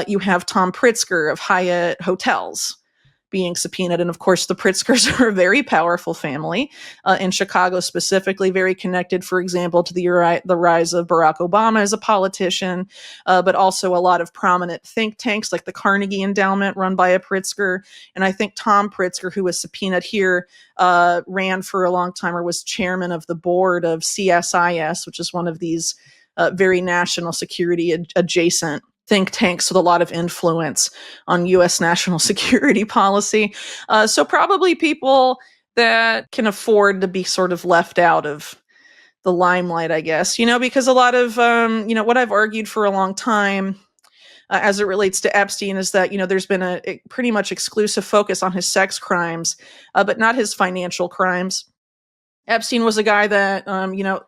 You have Tom Pritzker of Hyatt Hotels being subpoenaed. And of course, the Pritzkers are a very powerful family in Chicago, specifically very connected, for example, to the rise of Barack Obama as a politician, but also a lot of prominent think tanks like the Carnegie Endowment run by a Pritzker. And I think Tom Pritzker, who was subpoenaed here, ran for a long time or was chairman of the board of CSIS, which is one of these very national security adjacent think tanks with a lot of influence on U.S. national security policy. So probably people that can afford to be sort of left out of the limelight, I guess, because a lot of, what I've argued for a long time as it relates to Epstein is that, there's been a pretty much exclusive focus on his sex crimes, but not his financial crimes. Epstein was a guy that,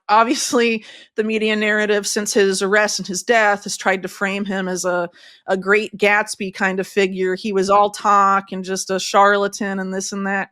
obviously the media narrative since his arrest and his death has tried to frame him as a great Gatsby kind of figure. He was all talk and just a charlatan and this and that.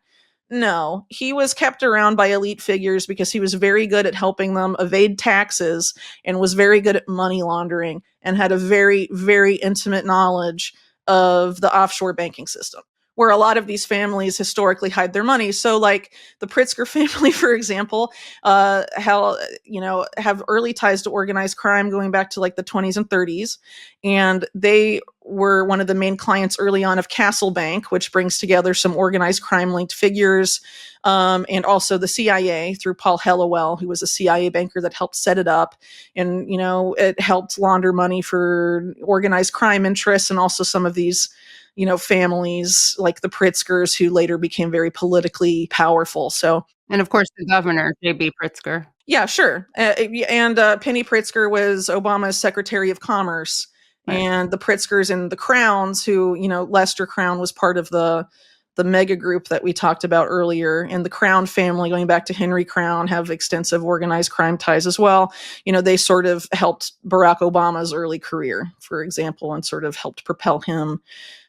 No, he was kept around by elite figures because he was very good at helping them evade taxes and was very good at money laundering and had a very, very intimate knowledge of the offshore banking system, where a lot of these families historically hide their money. So like the Pritzker family, for example, have early ties to organized crime going back to like the 20s and 30s. And they were one of the main clients early on of Castle Bank, which brings together some organized crime linked figures. And also the CIA through Paul Hellawell, who was a CIA banker that helped set it up. And, it helped launder money for organized crime interests and also some of these families like the Pritzkers who later became very politically powerful. So, and of course, the governor, J.B. Pritzker. Yeah, sure. And Penny Pritzker was Obama's Secretary of Commerce. Right. And the Pritzkers and the Crowns, who, Lester Crown was part of the mega group that we talked about earlier. And the Crown family, going back to Henry Crown, have extensive organized crime ties as well. They sort of helped Barack Obama's early career, for example, and sort of helped propel him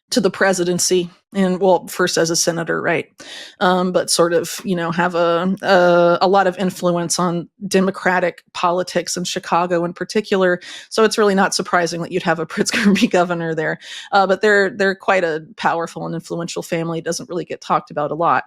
to the presidency, and first as a senator, right? But sort of, have a lot of influence on Democratic politics in Chicago in particular. So it's really not surprising that you'd have a Pritzker be governor there. But they're quite a powerful and influential family. It doesn't really get talked about a lot.